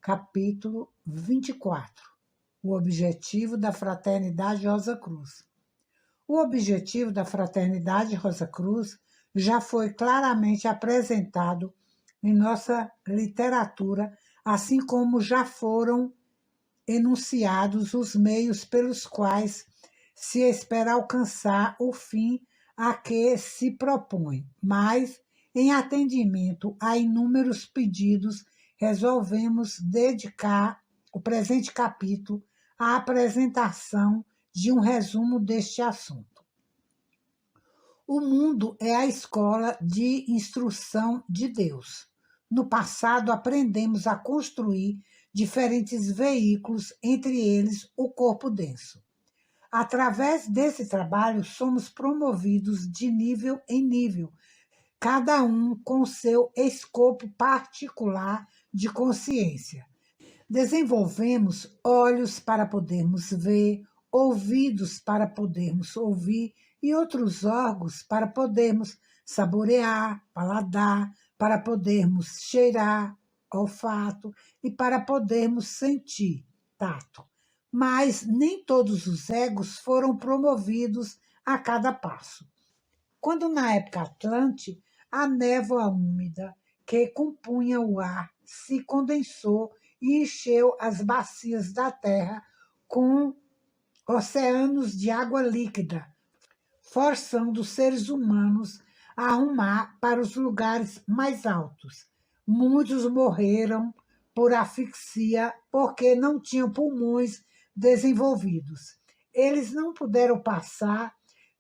capítulo 24. O objetivo da Fraternidade Rosa Cruz. O objetivo da Fraternidade Rosa Cruz já foi claramente apresentado em nossa literatura, assim como já foram enunciados os meios pelos quais se espera alcançar o fim a que se propõe, mas, em atendimento a inúmeros pedidos, resolvemos dedicar o presente capítulo à apresentação de um resumo deste assunto. O mundo é a escola de instrução de Deus. No passado, aprendemos a construir diferentes veículos, entre eles o corpo denso. Através desse trabalho, somos promovidos de nível em nível, cada um com seu escopo particular de consciência. Desenvolvemos olhos para podermos ver, ouvidos para podermos ouvir e outros órgãos para podermos saborear, paladar, para podermos cheirar, olfato e para podermos sentir, tato. Mas nem todos os egos foram promovidos a cada passo. Quando na época Atlante, a névoa úmida que compunha o ar se condensou e encheu as bacias da terra com oceanos de água líquida, forçando os seres humanos a arrumar para os lugares mais altos. Muitos morreram por asfixia porque não tinham pulmões desenvolvidos. Eles não puderam passar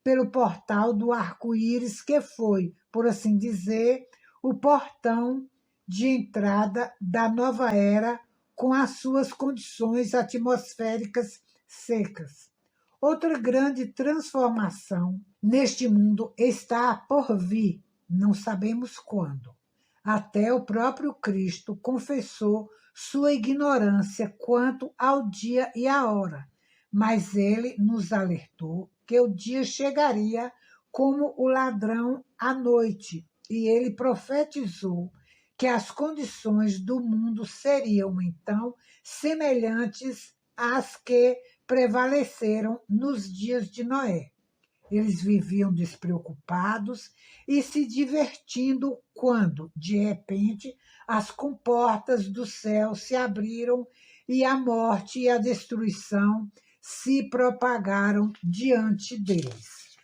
pelo portal do arco-íris, que foi, por assim dizer, o portão de entrada da nova era com as suas condições atmosféricas secas. Outra grande transformação neste mundo está por vir, não sabemos quando. Até o próprio Cristo confessou sua ignorância quanto ao dia e à hora, mas ele nos alertou que o dia chegaria como o ladrão à noite, e ele profetizou que as condições do mundo seriam, então, semelhantes às que prevaleceram nos dias de Noé. Eles viviam despreocupados e se divertindo quando, de repente, as comportas do céu se abriram e a morte e a destruição se propagaram diante deles.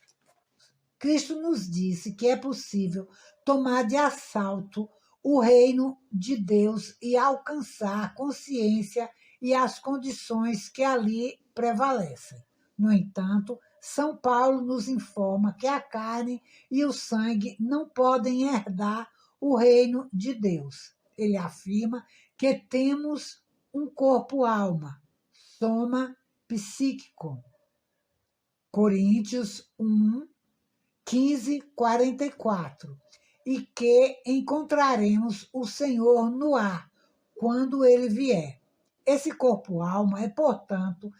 Cristo nos disse que é possível tomar de assalto o reino de Deus e alcançar a consciência e as condições que ali prevalecem. No entanto, São Paulo nos informa que a carne e o sangue não podem herdar o reino de Deus. Ele afirma que temos um corpo-alma, soma psíquico. Coríntios 1, 15, 44. E que encontraremos o Senhor no ar, quando ele vier. Esse corpo-alma é, portanto,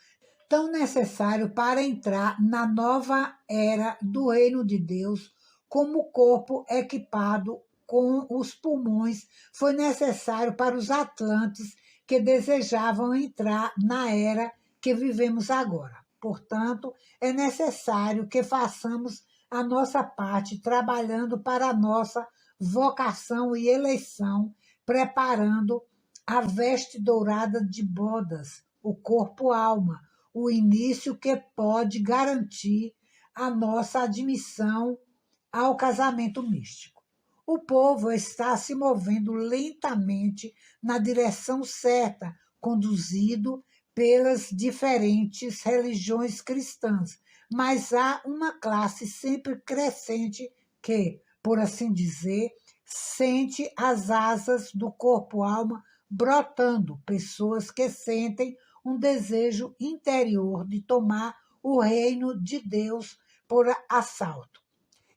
tão necessário para entrar na nova era do reino de Deus, como o corpo equipado com os pulmões foi necessário para os atlantes que desejavam entrar na era que vivemos agora. Portanto, é necessário que façamos a nossa parte, trabalhando para a nossa vocação e eleição, preparando a veste dourada de bodas, o corpo-alma, o início que pode garantir a nossa admissão ao casamento místico. O povo está se movendo lentamente na direção certa, conduzido pelas diferentes religiões cristãs, mas há uma classe sempre crescente que, por assim dizer, sente as asas do corpo-alma brotando, pessoas que sentem um desejo interior de tomar o reino de Deus por assalto.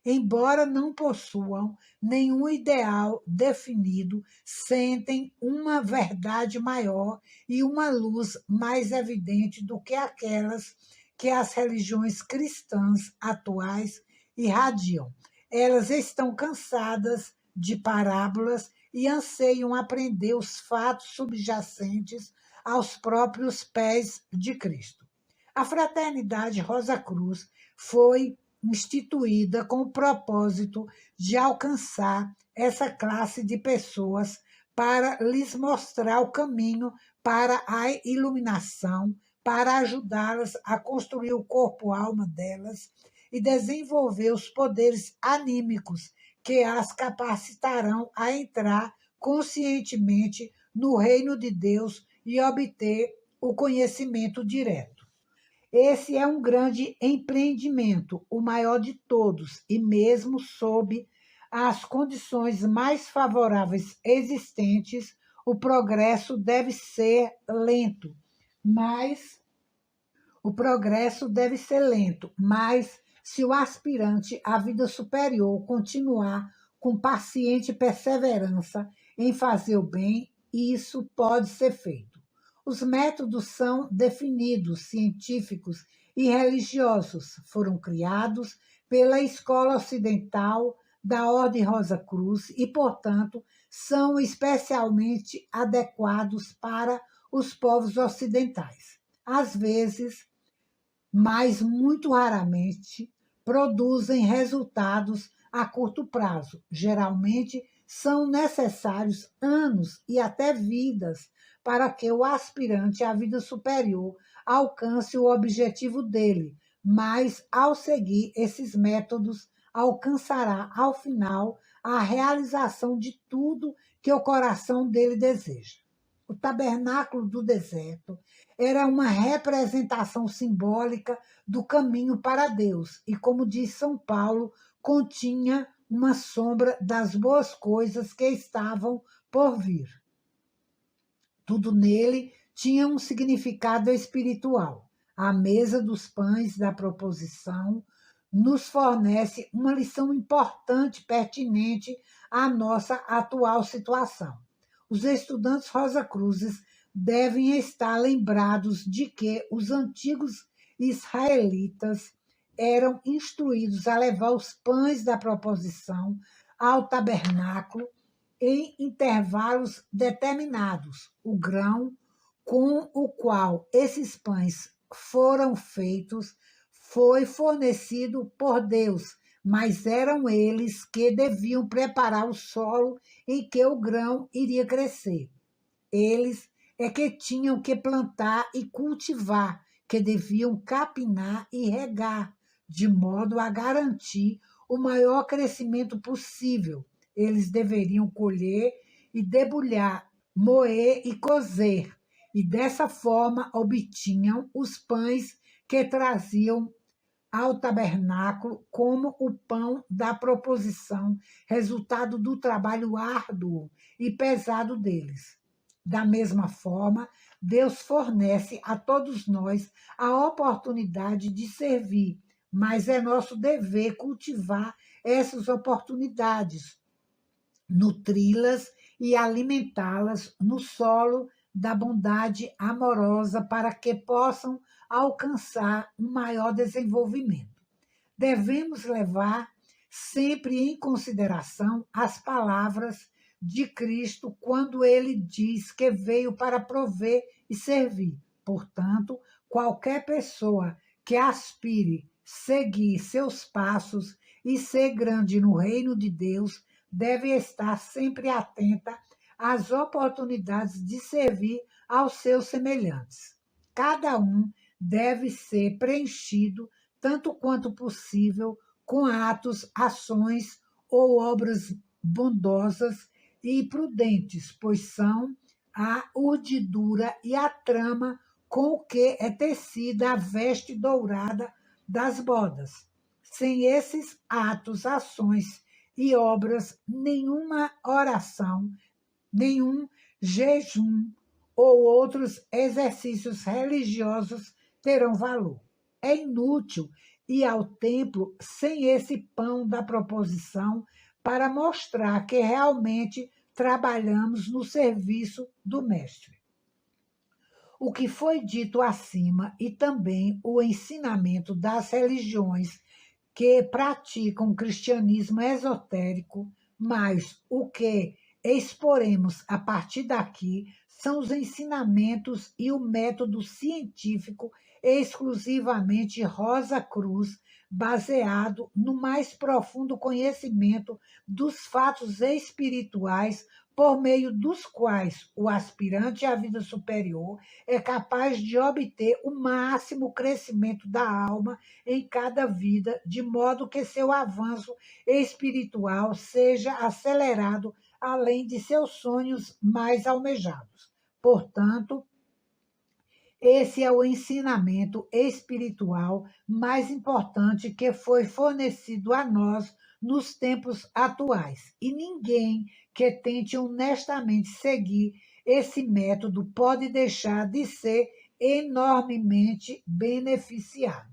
Embora não possuam nenhum ideal definido, sentem uma verdade maior e uma luz mais evidente do que aquelas que as religiões cristãs atuais irradiam. Elas estão cansadas de parábolas e anseiam aprender os fatos subjacentes aos próprios pés de Cristo. A Fraternidade Rosa Cruz foi instituída com o propósito de alcançar essa classe de pessoas para lhes mostrar o caminho para a iluminação, para ajudá-las a construir o corpo-alma delas e desenvolver os poderes anímicos que as capacitarão a entrar conscientemente no reino de Deus e obter o conhecimento direto. Esse é um grande empreendimento, o maior de todos, e mesmo sob as condições mais favoráveis existentes, o progresso deve ser lento, mas mas se o aspirante à vida superior continuar com paciente perseverança em fazer o bem, isso pode ser feito. Os métodos são definidos, científicos e religiosos, foram criados pela Escola Ocidental da Ordem Rosa Cruz e, portanto, são especialmente adequados para os povos ocidentais. Às vezes, mas muito raramente produzem resultados a curto prazo. Geralmente são necessários anos e até vidas para que o aspirante à vida superior alcance o objetivo dele, mas ao seguir esses métodos, alcançará ao final a realização de tudo que o coração dele deseja. O tabernáculo do deserto era uma representação simbólica do caminho para Deus e, como diz São Paulo, continha uma sombra das boas coisas que estavam por vir. Tudo nele tinha um significado espiritual. A mesa dos pães da proposição nos fornece uma lição importante, pertinente à nossa atual situação. Os estudantes Rosa Cruzes devem estar lembrados de que os antigos israelitas eram instruídos a levar os pães da proposição ao tabernáculo em intervalos determinados. O grão com o qual esses pães foram feitos foi fornecido por Deus, mas eram eles que deviam preparar o solo em que o grão iria crescer. Eles é que tinham que plantar e cultivar, que deviam capinar e regar, de modo a garantir o maior crescimento possível. Eles deveriam colher e debulhar, moer e cozer, e dessa forma obtinham os pães que traziam ao tabernáculo como o pão da proposição, resultado do trabalho árduo e pesado deles. Da mesma forma, Deus fornece a todos nós a oportunidade de servir, mas é nosso dever cultivar essas oportunidades, nutri-las e alimentá-las no solo da bondade amorosa para que possam alcançar um maior desenvolvimento. Devemos levar sempre em consideração as palavras de Cristo quando ele diz que veio para prover e servir. Portanto, qualquer pessoa que aspire seguir seus passos e ser grande no reino de Deus deve estar sempre atenta às oportunidades de servir aos seus semelhantes. Cada um deve ser preenchido, tanto quanto possível, com atos, ações ou obras bondosas e prudentes, pois são a urdidura e a trama com o que é tecida a veste dourada das bodas. Sem esses atos, ações e obras, nenhuma oração, nenhum jejum ou outros exercícios religiosos terão valor. É inútil ir ao templo sem esse pão da proposição para mostrar que realmente trabalhamos no serviço do Mestre. O que foi dito acima e também o ensinamento das religiões que praticam o cristianismo esotérico, mas o que exporemos a partir daqui são os ensinamentos e o método científico exclusivamente Rosa Cruz, baseado no mais profundo conhecimento dos fatos espirituais por meio dos quais o aspirante à vida superior é capaz de obter o máximo crescimento da alma em cada vida, de modo que seu avanço espiritual seja acelerado além de seus sonhos mais almejados. Portanto, esse é o ensinamento espiritual mais importante que foi fornecido a nós nos tempos atuais. E ninguém que tente honestamente seguir esse método pode deixar de ser enormemente beneficiado.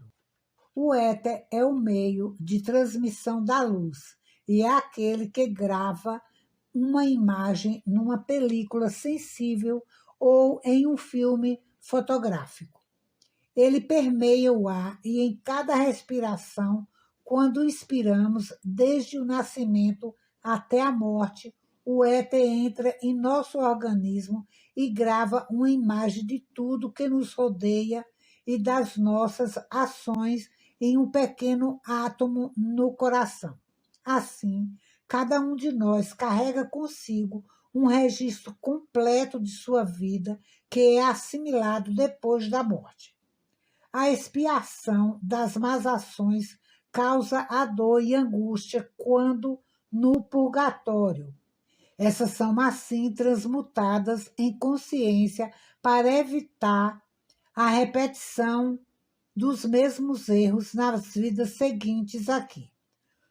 O éter é o meio de transmissão da luz e é aquele que grava uma imagem numa película sensível ou em um filme fotográfico. Ele permeia o ar e em cada respiração, quando inspiramos, desde o nascimento até a morte, o éter entra em nosso organismo e grava uma imagem de tudo que nos rodeia e das nossas ações em um pequeno átomo no coração. Assim, cada um de nós carrega consigo um registro completo de sua vida que é assimilado depois da morte. A expiação das más ações causa a dor e angústia quando no purgatório. Essas são assim transmutadas em consciência para evitar a repetição dos mesmos erros nas vidas seguintes aqui.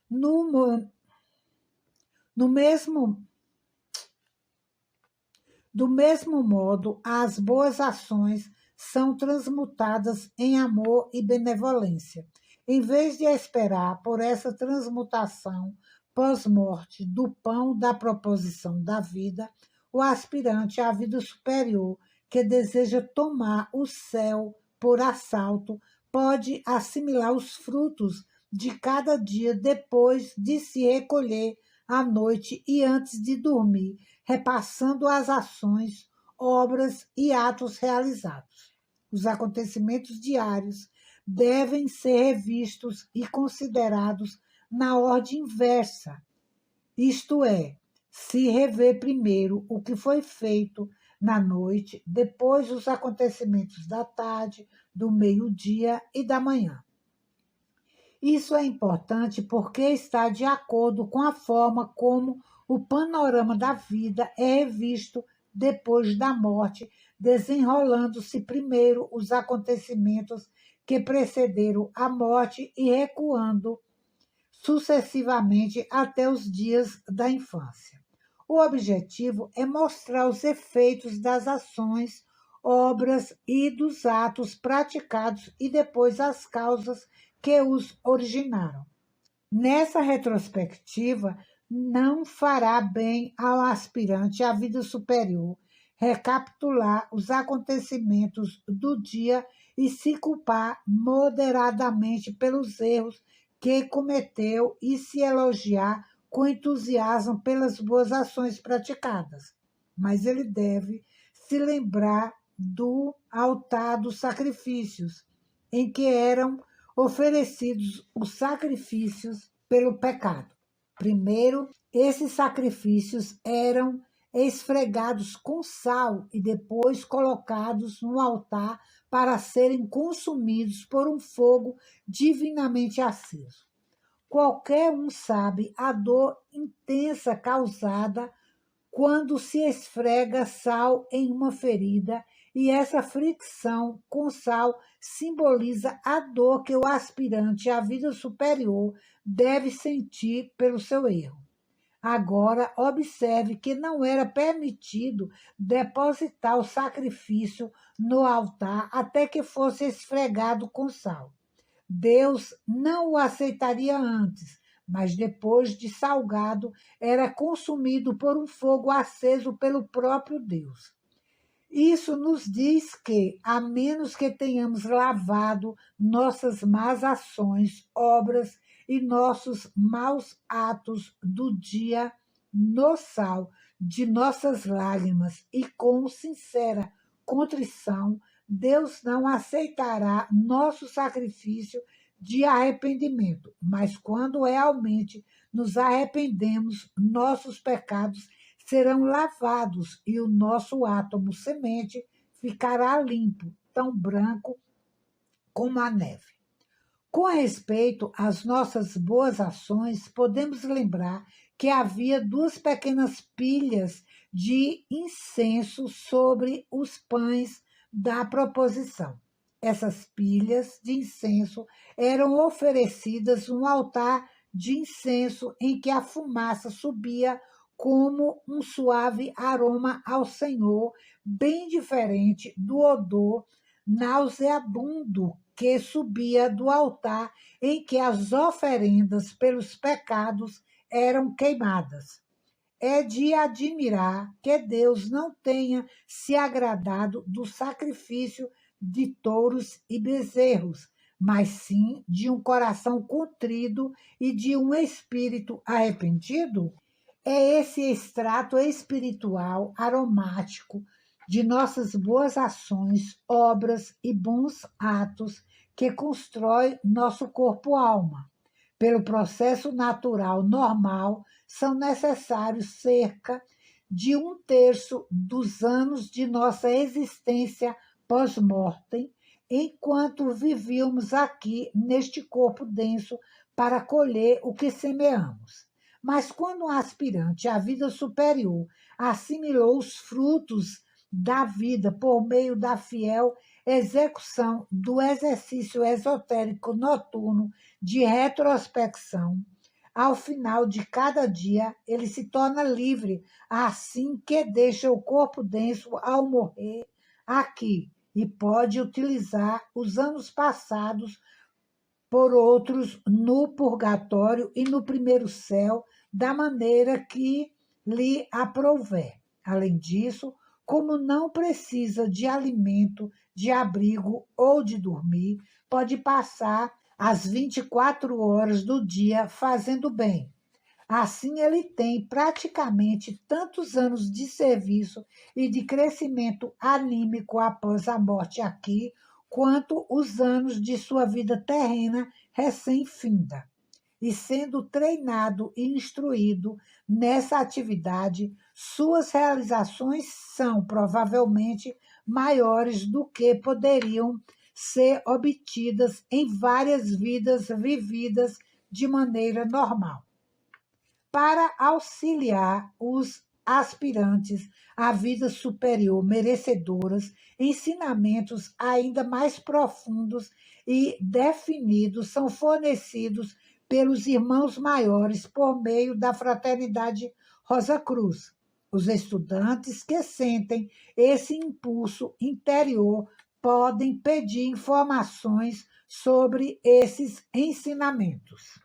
No, no mesmo Do mesmo modo, as boas ações são transmutadas em amor e benevolência. Em vez de esperar por essa transmutação pós-morte do pão da proposição da vida, o aspirante à vida superior, que deseja tomar o céu por assalto, pode assimilar os frutos de cada dia depois de se recolher à noite e antes de dormir, repassando as ações, obras e atos realizados. Os acontecimentos diários devem ser revistos e considerados na ordem inversa, isto é, se rever primeiro o que foi feito na noite, depois os acontecimentos da tarde, do meio-dia e da manhã. Isso é importante porque está de acordo com a forma como o panorama da vida é revisto depois da morte, desenrolando-se primeiro os acontecimentos que precederam a morte e recuando sucessivamente até os dias da infância. O objetivo é mostrar os efeitos das ações, obras e dos atos praticados e depois as causas que os originaram. Nessa retrospectiva, não fará bem ao aspirante à vida superior recapitular os acontecimentos do dia e se culpar moderadamente pelos erros que cometeu e se elogiar com entusiasmo pelas boas ações praticadas. Mas ele deve se lembrar do altar dos sacrifícios, em que eram oferecidos os sacrifícios pelo pecado. Primeiro, esses sacrifícios eram esfregados com sal e depois colocados no altar para serem consumidos por um fogo divinamente aceso. Qualquer um sabe a dor intensa causada quando se esfrega sal em uma ferida, e essa fricção com sal simboliza a dor que o aspirante à vida superior deve sentir pelo seu erro. Agora, observe que não era permitido depositar o sacrifício no altar até que fosse esfregado com sal. Deus não o aceitaria antes, mas depois de salgado, era consumido por um fogo aceso pelo próprio Deus. Isso nos diz que, a menos que tenhamos lavado nossas más ações, obras e nossos maus atos do dia no sal, de nossas lágrimas e com sincera contrição, Deus não aceitará nosso sacrifício de arrependimento, mas quando realmente nos arrependemos, nossos pecados serão lavados e o nosso átomo semente ficará limpo, tão branco como a neve. Com respeito às nossas boas ações, podemos lembrar que havia duas pequenas pilhas de incenso sobre os pães da proposição. Essas pilhas de incenso eram oferecidas no altar de incenso em que a fumaça subia como um suave aroma ao Senhor, bem diferente do odor nauseabundo que subia do altar em que as oferendas pelos pecados eram queimadas. É de admirar que Deus não tenha se agradado do sacrifício de touros e bezerros, mas sim de um coração contrido e de um espírito arrependido. É esse extrato espiritual aromático de nossas boas ações, obras e bons atos que constrói nosso corpo-alma. Pelo processo natural normal, são necessários cerca de um terço dos anos de nossa existência pós-mortem, enquanto vivíamos aqui neste corpo denso para colher o que semeamos. Mas quando um aspirante à vida superior assimilou os frutos da vida por meio da fiel execução do exercício esotérico noturno de retrospecção, ao final de cada dia, ele se torna livre, assim que deixa o corpo denso ao morrer aqui e pode utilizar os anos passados por outros no purgatório e no primeiro céu, da maneira que lhe aprouver. Além disso, como não precisa de alimento, de abrigo ou de dormir, pode passar as 24 horas do dia fazendo bem. Assim, ele tem praticamente tantos anos de serviço e de crescimento anímico após a morte aqui, quanto os anos de sua vida terrena recém-finda. E sendo treinado e instruído nessa atividade, suas realizações são provavelmente maiores do que poderiam ser obtidas em várias vidas vividas de maneira normal. Para auxiliar os aspirantes à vida superior merecedoras, ensinamentos ainda mais profundos e definidos são fornecidos pelos irmãos maiores por meio da Fraternidade Rosa Cruz. Os estudantes que sentem esse impulso interior podem pedir informações sobre esses ensinamentos.